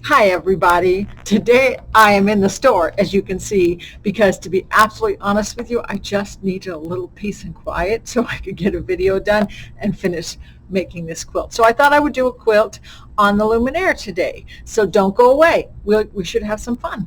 Hi everybody. Today I am in the store, as you can see, because to be absolutely honest with you, I just needed a little peace and quiet so I could get a video done and finish making this quilt. So I thought I would do a quilt on the Luminaire today. So don't go away. We should have some fun.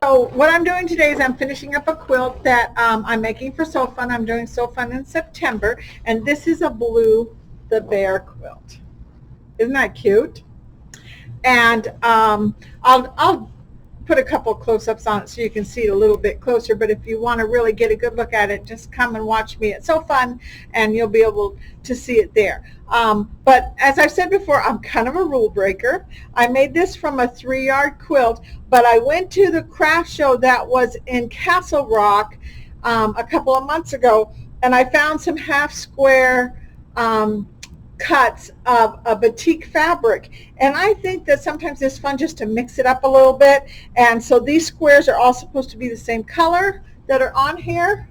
So what I'm doing today is I'm finishing up a quilt that I'm making for So Fun. I'm doing So Fun in September, and this is a Blue the Bear quilt. Isn't that cute? And I'll put a couple close-ups on it so you can see it a little bit closer, but if you want to really get a good look at it, just come and watch me. It's So Fun, and you'll be able to see it there. But as I've said before, I'm kind of a rule breaker. I made this from a 3-yard quilt, but I went to the craft show that was in Castle Rock a couple of months ago, and I found some half square cuts of a batik fabric, and I think that sometimes it's fun just to mix it up a little bit. And so these squares are all supposed to be the same color that are on here,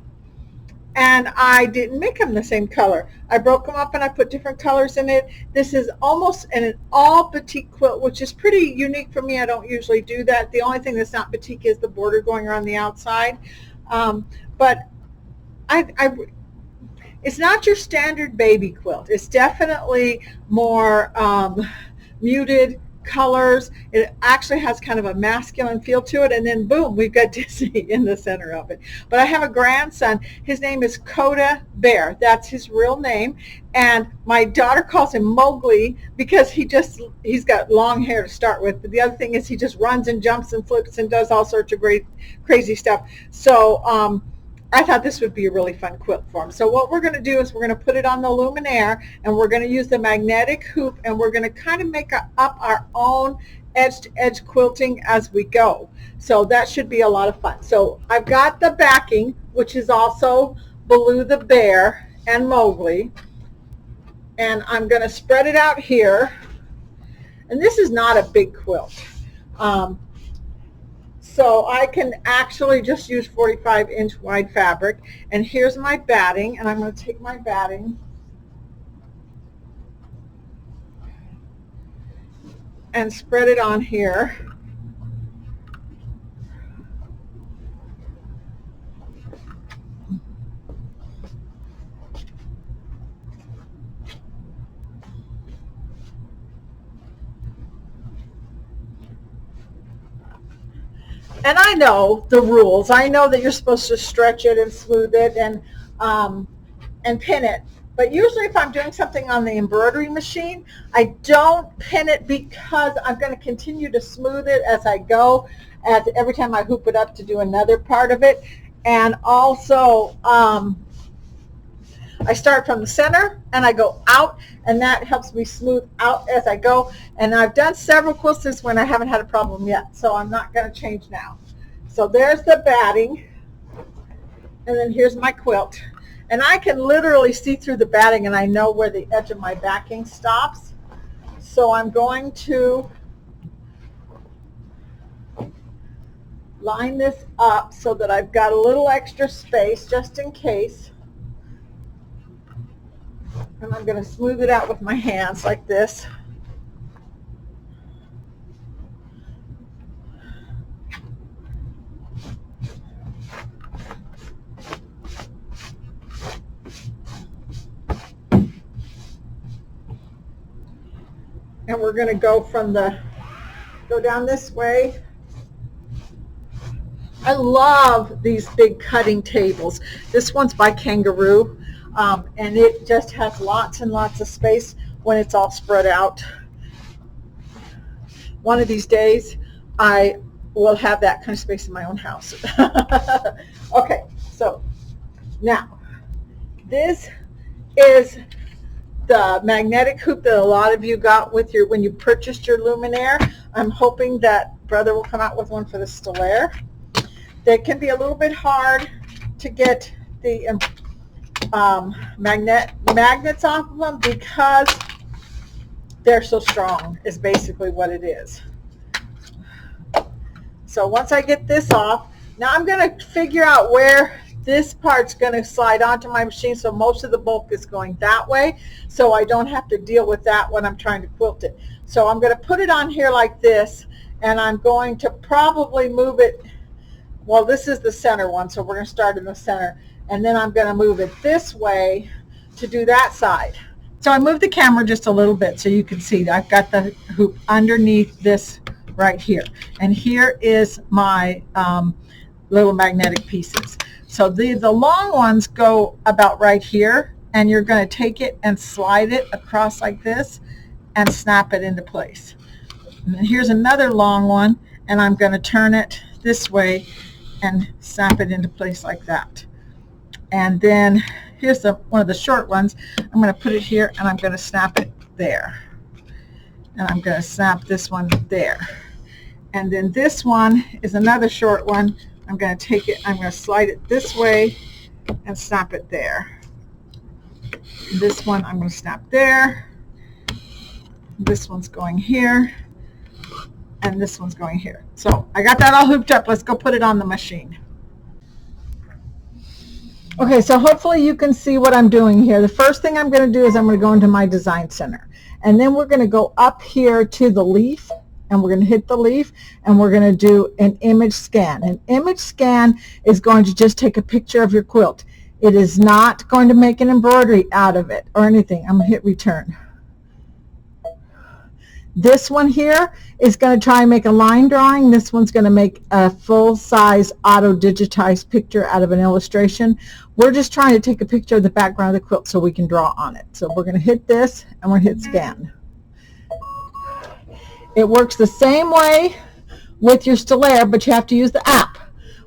and I didn't make them the same color. I broke them up and I put different colors in it. This is almost an all batik quilt, which is pretty unique for me. I don't usually do that. The only thing that's not batik is the border going around the outside, but it's not your standard baby quilt. It's definitely more muted colors. It actually has kind of a masculine feel to it, and then boom, we've got Disney in the center of it. But I have a grandson. His name is Coda Bear. That's his real name, and my daughter calls him Mowgli because he's got long hair to start with, but the other thing is he just runs and jumps and flips and does all sorts of great crazy stuff. So I thought this would be a really fun quilt for him. So what we're going to do is we're going to put it on the Luminaire, and we're going to use the magnetic hoop, and we're going to kind of make up our own edge-to-edge quilting as we go. So that should be a lot of fun. So I've got the backing, which is also Baloo the Bear and Mowgli, and I'm going to spread it out here. And this is not a big quilt. So I can actually just use 45-inch wide fabric. And here's my batting, and I'm going to take my batting and spread it on here. And I know the rules. I know that you're supposed to stretch it and smooth it and pin it. But usually if I'm doing something on the embroidery machine, I don't pin it because I'm going to continue to smooth it as I go, as every time I hoop it up to do another part of it. And also I start from the center and I go out, and that helps me smooth out as I go. And I've done several quilts when I haven't had a problem yet, so I'm not going to change now. So there's the batting, and then here's my quilt. And I can literally see through the batting, and I know where the edge of my backing stops. So I'm going to line this up so that I've got a little extra space just in case. And I'm going to smooth it out with my hands like this. And we're going to go down this way. I love these big cutting tables. This one's by Kangaroo. And it just has lots and lots of space when it's all spread out. One of these days, I will have that kind of space in my own house. Okay, so now, this is the magnetic hoop that a lot of you got with when you purchased your Luminaire. I'm hoping that Brother will come out with one for the Stelaire. They can be a little bit hard to get the magnets off of them because they're so strong is basically what it is. So once I get this off, now I'm going to figure out where this part's going to slide onto my machine, so most of the bulk is going that way, so I don't have to deal with that when I'm trying to quilt it. So I'm going to put it on here like this, and I'm going to probably move it, well, this is the center one, so we're going to start in the center, and then I'm going to move it this way to do that side. So I moved the camera just a little bit so you can see I've got the hoop underneath this right here, and here is my little magnetic pieces. So the long ones go about right here, and you're going to take it and slide it across like this and snap it into place. And then here's another long one, and I'm going to turn it this way and snap it into place like that. And then here's one of the short ones. I'm going to put it here, and I'm going to snap it there. And I'm going to snap this one there. And then this one is another short one. I'm going to take it, I'm going to slide it this way and snap it there. This one I'm going to snap there. This one's going here. And this one's going here. So I got that all hooped up. Let's go put it on the machine. Okay, so hopefully you can see what I'm doing here. The first thing I'm going to do is I'm going to go into my design center. And then we're going to go up here to the leaf, and we're going to hit the leaf, and we're going to do an image scan. An image scan is going to just take a picture of your quilt. It is not going to make an embroidery out of it or anything. I'm going to hit return. This one here is going to try and make a line drawing. This one's going to make a full-size auto-digitized picture out of an illustration. We're just trying to take a picture of the background of the quilt so we can draw on it. So we're going to hit this, and we're going to hit scan. It works the same way with your Stelaire, but you have to use the app.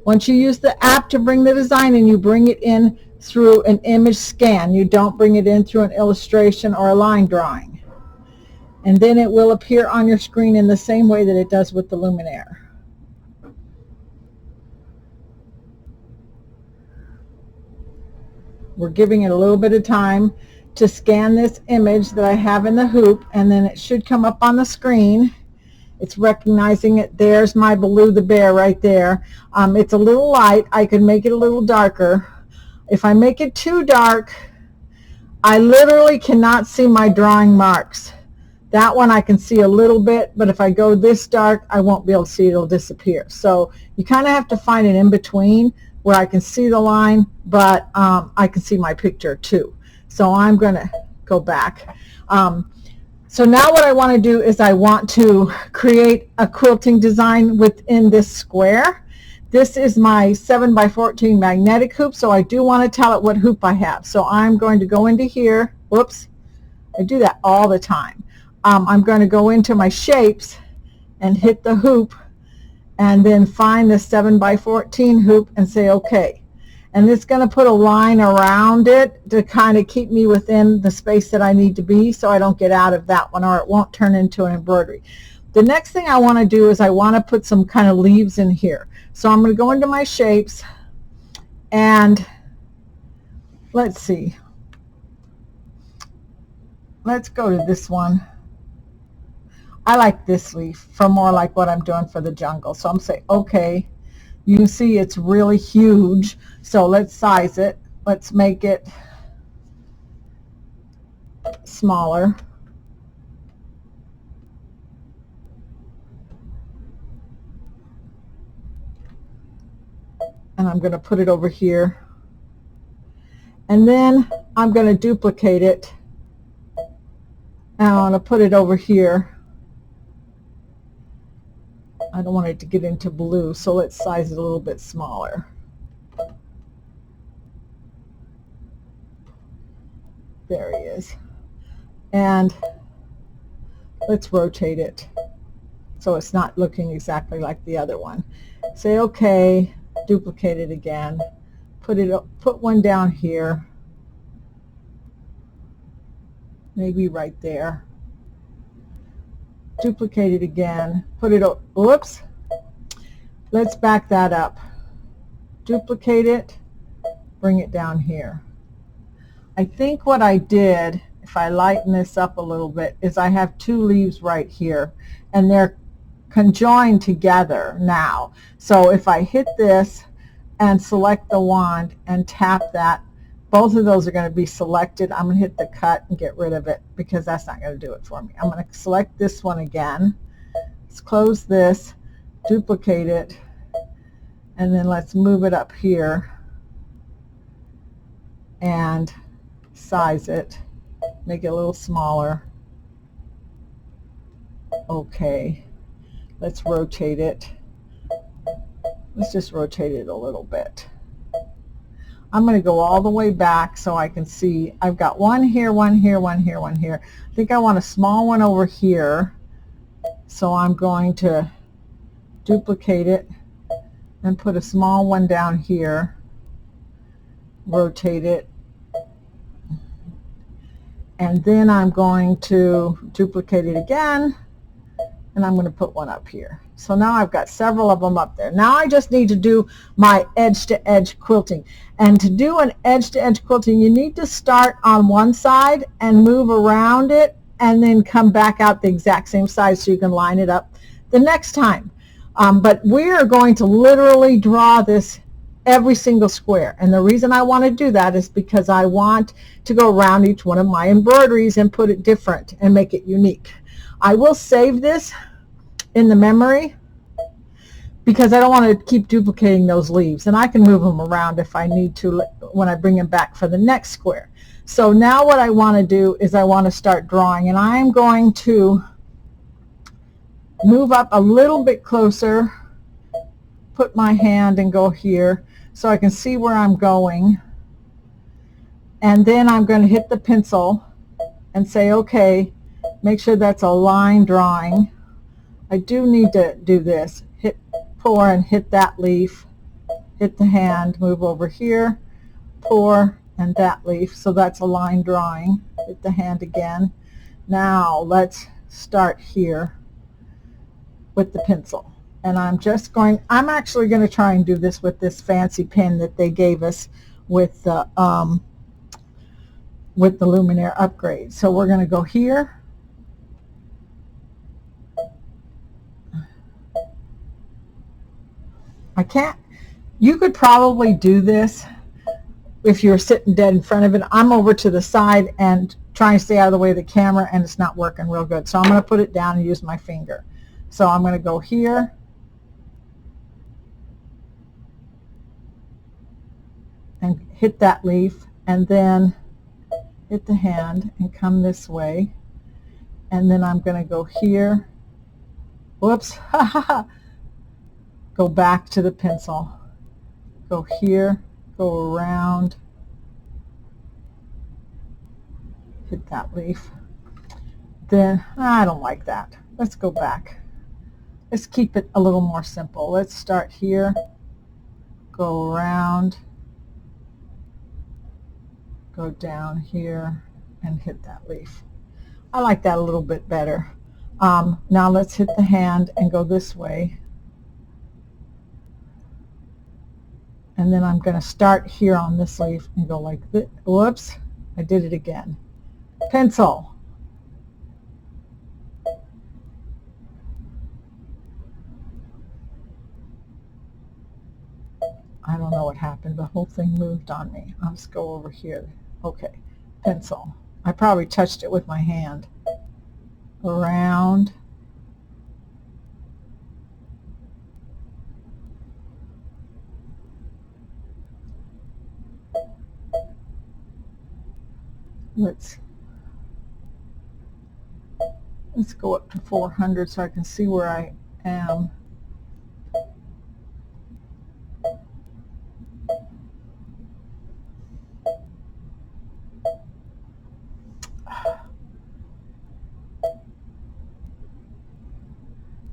Once you use the app to bring the design in, you bring it in through an image scan. You don't bring it in through an illustration or a line drawing. And then it will appear on your screen in the same way that it does with the Luminaire. We're giving it a little bit of time to scan this image that I have in the hoop, and then it should come up on the screen. It's recognizing it. There's my Baloo the bear right there. It's a little light. I could make it a little darker. If I make it too dark, I literally cannot see my drawing marks. That one I can see a little bit, but if I go this dark, I won't be able to see it. It'll disappear. So you kind of have to find an in-between where I can see the line, but I can see my picture too. So I'm going to go back. So now what I want to do is I want to create a quilting design within this square. This is my 7x14 magnetic hoop, so I do want to tell it what hoop I have. So I'm going to go into here. Whoops. I do that all the time. I'm going to go into my shapes and hit the hoop, and then find the 7x14 hoop and say OK. And it's going to put a line around it to kind of keep me within the space that I need to be, so I don't get out of that one, or it won't turn into an embroidery. The next thing I want to do is I want to put some kind of leaves in here. So I'm going to go into my shapes, and let's see. Let's go to this one. I like this leaf for more like what I'm doing for the jungle. So I'm saying, okay, you can see it's really huge. So let's size it. Let's make it smaller. And I'm going to put it over here. And then I'm going to duplicate it. And I want to put it over here. I don't want it to get into blue, so let's size it a little bit smaller. There he is. And let's rotate it so it's not looking exactly like the other one. Say OK, duplicate it again, put one down here, maybe right there. Duplicate it again, put it, whoops, let's back that up, duplicate it, bring it down here. I think what I did if I lighten this up a little bit, is I have two leaves right here, and they're conjoined together now. So if I hit this and select the wand and tap that, both of those are going to be selected. I'm going to hit the cut and get rid of it because that's not going to do it for me. I'm going to select this one again. Let's close this, duplicate it, and then let's move it up here and size it, make it a little smaller. Okay, let's rotate it. Let's just rotate it a little bit. I'm going to go all the way back so I can see. I've got one here, one here, one here, one here. I think I want a small one over here, so I'm going to duplicate it and put a small one down here, rotate it, and then I'm going to duplicate it again, and I'm going to put one up here. So now I've got several of them up there. Now I just need to do my edge-to-edge quilting. And to do an edge-to-edge quilting, you need to start on one side and move around it and then come back out the exact same side so you can line it up the next time. But we are going to literally draw this every single square. And the reason I want to do that is because I want to go around each one of my embroideries and put it different and make it unique. I will save this in the memory because I don't want to keep duplicating those leaves, and I can move them around if I need to when I bring them back for the next square. So now what I want to do is I want to start drawing, and I'm going to move up a little bit closer, put my hand and go here so I can see where I'm going, and then I'm going to hit the pencil and say okay, make sure that's a line drawing. I do need to do this, hit pour and hit that leaf, hit the hand, move over here, pour and that leaf, so that's a line drawing, hit the hand again. Now let's start here with the pencil, and I'm actually going to try and do this with this fancy pen that they gave us with the Luminaire upgrade. So we're going to go here, you could probably do this if you're sitting dead in front of it. I'm over to the side and trying to stay out of the way of the camera, and it's not working real good. So I'm going to put it down and use my finger. So I'm going to go here, and hit that leaf, and then hit the hand and come this way. And then I'm going to go here. Whoops. Go back to the pencil. Go here, go around, hit that leaf. Then, I don't like that. Let's go back. Let's keep it a little more simple. Let's start here, go around, go down here, and hit that leaf. I like that a little bit better. Now let's hit the hand and go this way. And then I'm going to start here on this leaf and go like this. Whoops, I did it again. Pencil. I don't know what happened. The whole thing moved on me. I'll just go over here. Okay, pencil. I probably touched it with my hand. Around. Let's go up to 400 so I can see where I am.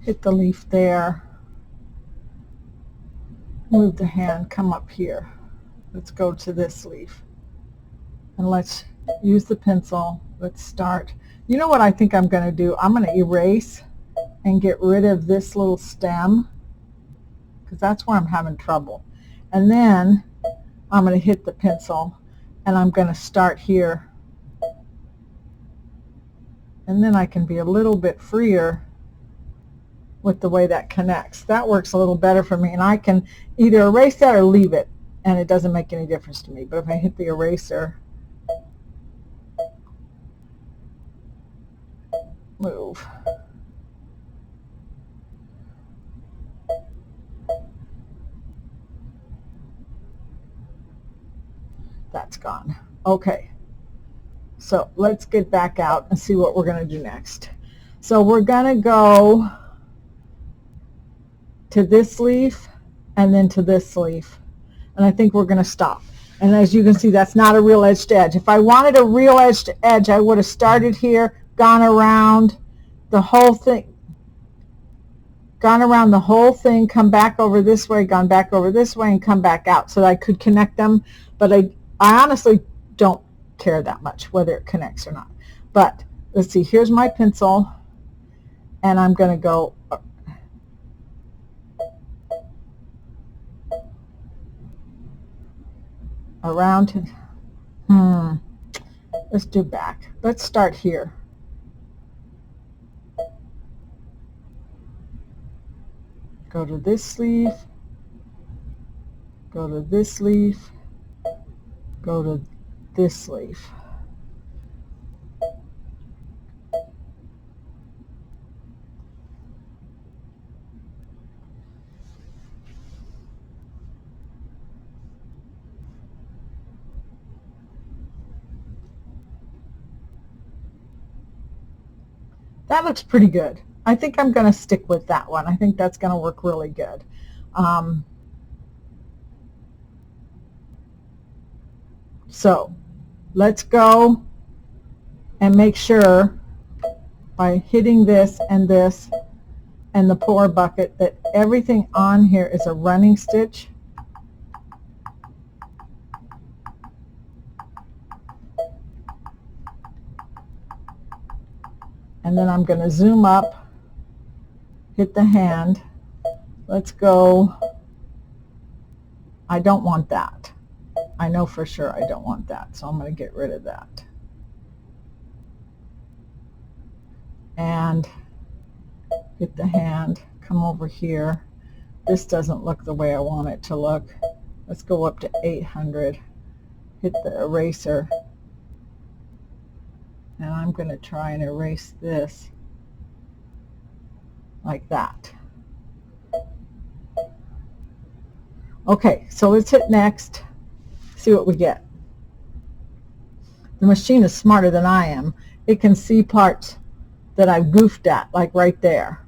Hit the leaf there. Move the hand, come up here. Let's go to this leaf. And let's use the pencil. Let's start. You know what I think I'm going to do? I'm going to erase and get rid of this little stem because that's where I'm having trouble. And then I'm going to hit the pencil and I'm going to start here And then I can be a little bit freer with the way that connects. That works a little better for me, and I can either erase that or leave it, and it doesn't make any difference to me. But if I hit the eraser, move. That's gone. Okay, so let's get back out and see what we're going to do next. So we're going to go to this leaf and then to this leaf, and I think we're going to stop. And as you can see, that's not a real edged edge. If I wanted a real edged edge, I would have started here, gone around the whole thing, come back over this way, gone back over this way, and come back out so that I could connect them. But I honestly don't care that much whether it connects or not. But let's see, here's my pencil, and I'm going to go around. Let's do back. Let's start here. Go to this sleeve, go to this leaf, go to this leaf. That looks pretty good. I think I'm going to stick with that one. I think that's going to work really good. So let's go and make sure by hitting this and the pour bucket that everything on here is a running stitch. And then I'm going to zoom up, hit the hand. Let's go. I don't want that. I know for sure I don't want that, so I'm going to get rid of that. And hit the hand, come over here. This doesn't look the way I want it to look. Let's go up to 800, hit the eraser, and I'm going to try and erase this like that. Okay, so let's hit next, see what we get. The machine is smarter than I am. It can see parts that I've goofed at, like right there.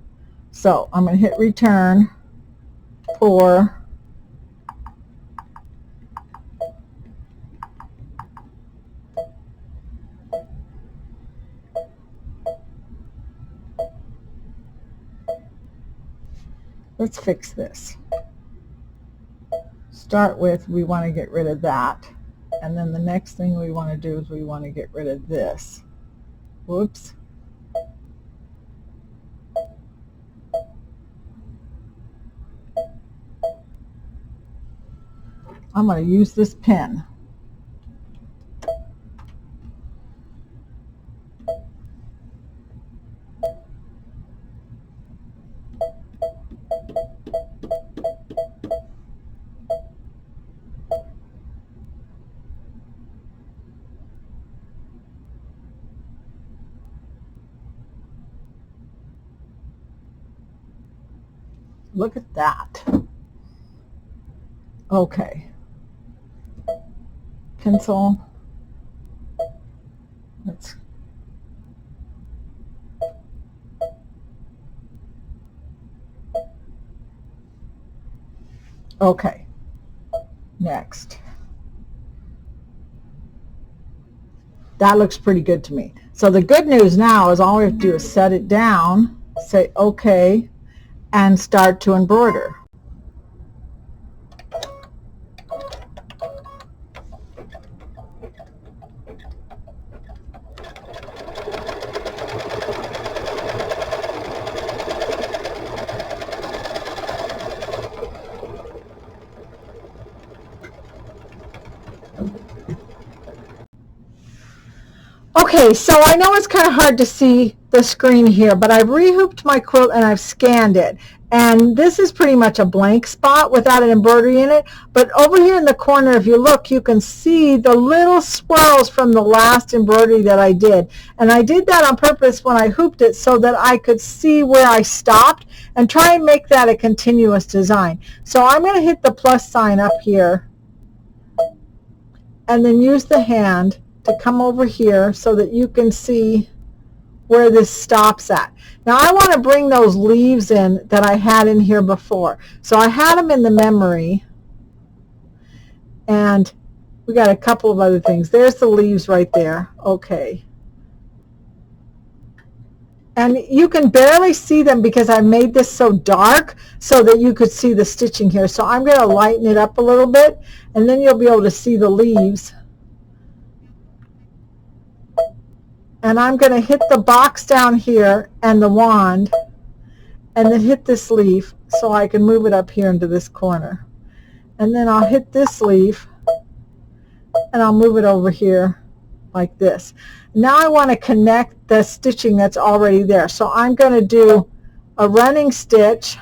So I'm going to hit return, pour, let's fix this. Start with, we want to get rid of that, and then the next thing we want to do is we want to get rid of this. Whoops. I'm going to use this pen. Look at that. Okay. Pencil. Let's okay. Next. That looks pretty good to me. So the good news now is all we have to do is set it down, say okay, and start to embroider. Okay, so I know it's kind of hard to see the screen here, but I've rehooped my quilt and I've scanned it. And this is pretty much a blank spot without an embroidery in it. But over here in the corner, if you look, you can see the little swirls from the last embroidery that I did. And I did that on purpose when I hooped it so that I could see where I stopped and try and make that a continuous design. So I'm going to hit the plus sign up here and then use the hand to come over here so that you can see where this stops at. Now I want to bring those leaves in that I had in here before. So I had them in the memory, and we got a couple of other things. There's the leaves right there. Okay. And you can barely see them because I made this so dark so that you could see the stitching here. So I'm going to lighten it up a little bit, and then you'll be able to see the leaves. And I'm going to hit the box down here and the wand, and then hit this leaf so I can move it up here into this corner. And then I'll hit this leaf, and I'll move it over here like this. Now I want to connect the stitching that's already there. So I'm going to do a running stitch,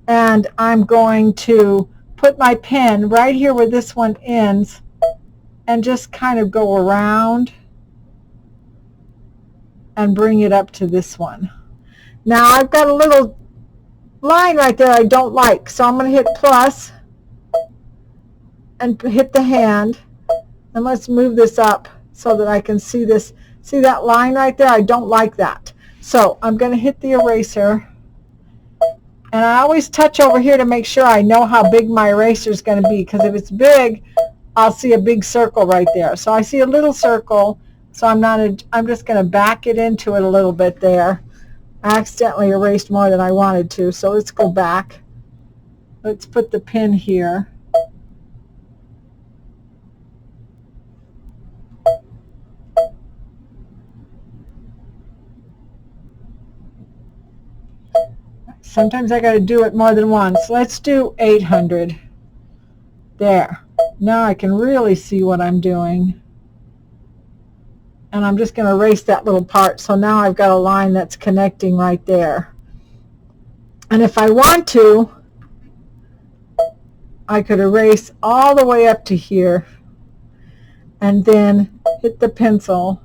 and I'm going to put my pin right here where this one ends and just kind of go around and bring it up to this one. Now I've got a little line right there I don't like, so I'm going to hit plus and hit the hand, and let's move this up so that I can see this. See that line right there? I don't like that. So I'm going to hit the eraser, and I always touch over here to make sure I know how big my eraser is going to be, because if it's big, I'll see a big circle right there. So I see a little circle. So I'm just going to back it into it a little bit there. I accidentally erased more than I wanted to, so let's go back. Let's put the pin here. Sometimes I got to do it more than once. Let's do 800. There. Now I can really see what I'm doing. And I'm just going to erase that little part. So now I've got a line that's connecting right there. And if I want to, I could erase all the way up to here, and then hit the pencil,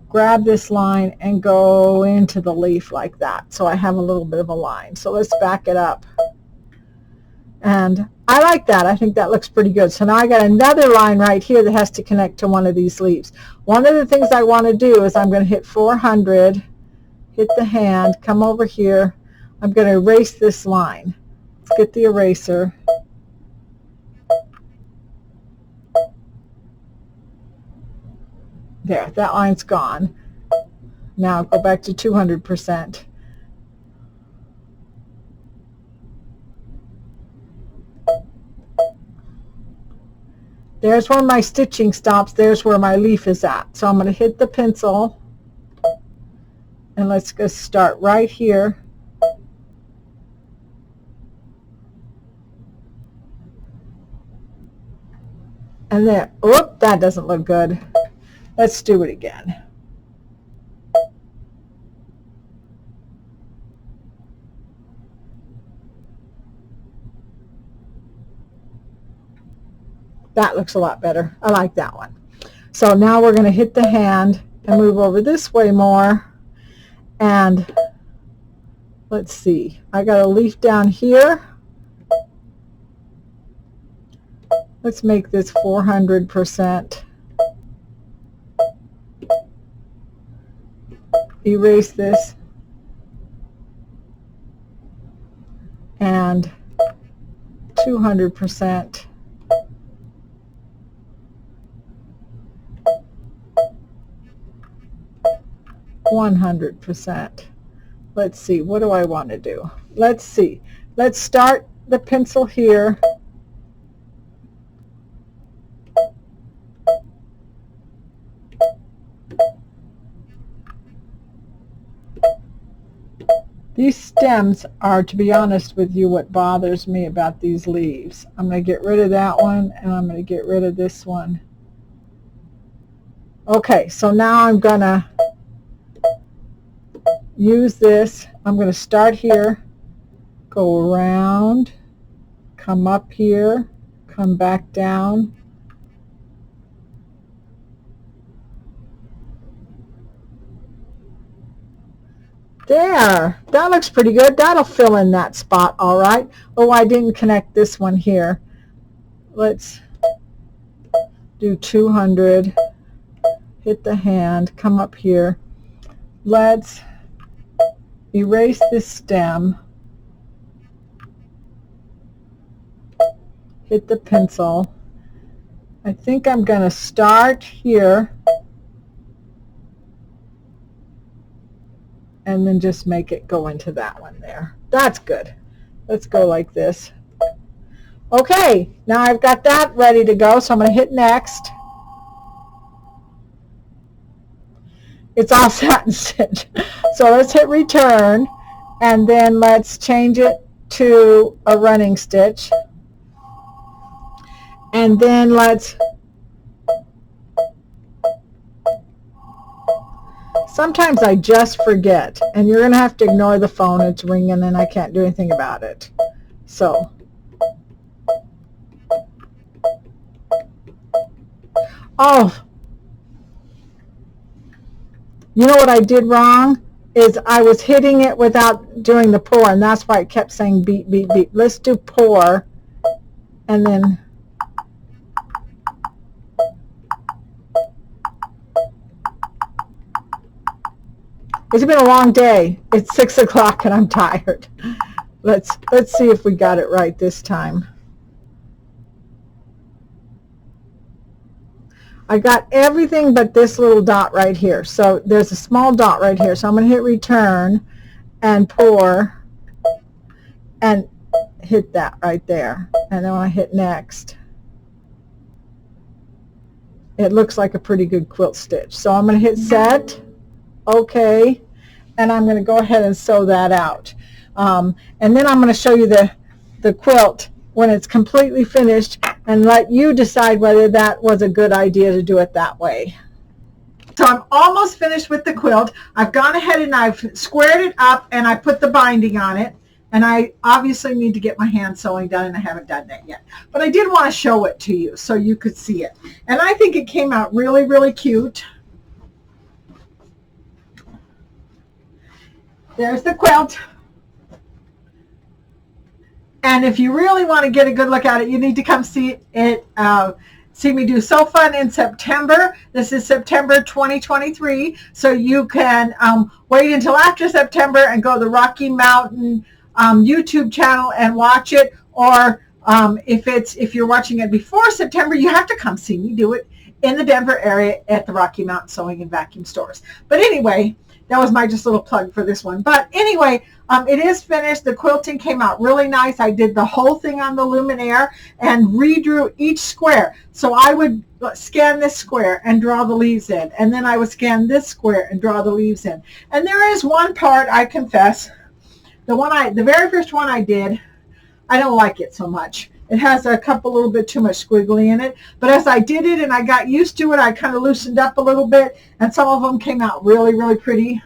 grab this line, and go into the leaf like that. So I have a little bit of a line. So let's back it up. And I like that. I think that looks pretty good. So now I got another line right here that has to connect to one of these leaves. One of the things I want to do is I'm going to hit 400, hit the hand, come over here. I'm going to erase this line. Let's get the eraser. There, that line's gone. Now go back to 200%. There's where my stitching stops. There's where my leaf is at. So I'm going to hit the pencil, and let's go start right here. And then, whoop, that doesn't look good. Let's do it again. That looks a lot better. I like that one. So now we're going to hit the hand and move over this way more. And let's see. I got a leaf down here. Let's make this 400%. Erase this. And 200%. 100%. Let's see, what do I want to do? Let's see. Let's start the pencil here. These stems are, to be honest with you, what bothers me about these leaves. I'm going to get rid of that one, and I'm going to get rid of this one. Okay, so now I'm gonna use this. I'm gonna start here, go around, come up here, come back down. There, that looks pretty good. That'll fill in that spot all right. Oh, I didn't connect this one here. Let's do 200, hit the hand, come up here. Let's erase this stem, hit the pencil. I think I'm going to start here and then just make it go into that one there. That's good. Let's go like this. Okay, now I've got that ready to go, so I'm going to hit next. It's all satin stitch. So let's hit return, and then let's change it to a running stitch. And then let's, sometimes I just forget, and you're going to have to ignore the phone. It's ringing and I can't do anything about it. So, oh, you know what I did wrong? Is I was hitting it without doing the pour, and that's why it kept saying beep, beep, beep. Let's do pour, and then it's been a long day. It's 6 o'clock and I'm tired. Let's see if we got it right this time. I got everything but this little dot right here. So there's a small dot right here. So I'm going to hit return and pour and hit that right there. And then when I hit next, it looks like a pretty good quilt stitch. So I'm going to hit set. Okay, and I'm going to go ahead and sew that out. And then I'm going to show you the quilt when it's completely finished and let you decide whether that was a good idea to do it that way. So I'm almost finished with the quilt. I've gone ahead and I've squared it up and I put the binding on it. And I obviously need to get my hand sewing done, and I haven't done that yet. But I did want to show it to you so you could see it. And I think it came out really, really cute. There's the quilt. And if you really want to get a good look at it, you need to come see it. See me do Sew Fun in September. This is September 2023. So you can wait until after September and go to the Rocky Mountain YouTube channel and watch it. Or if you're watching it before September, you have to come see me do it in the Denver area at the Rocky Mountain Sewing and Vacuum stores. But anyway, that was my just little plug for this one. But anyway, it is finished. The quilting came out really nice. I did the whole thing on the Luminaire and redrew each square. So I would scan this square and draw the leaves in. And then I would scan this square and draw the leaves in. And there is one part, I confess, the very first one I did, I don't like it so much. It has a little bit too much squiggly in it. But as I did it and I got used to it, I kind of loosened up a little bit, and some of them came out really, really pretty.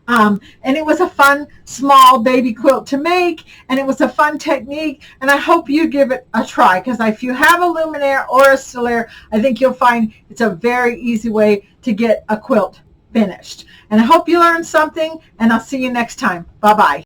And it was a fun, small baby quilt to make, and it was a fun technique, and I hope you give it a try, because if you have a Luminaire or a Stelaire, I think you'll find it's a very easy way to get a quilt finished. And I hope you learned something, and I'll see you next time. Bye-bye.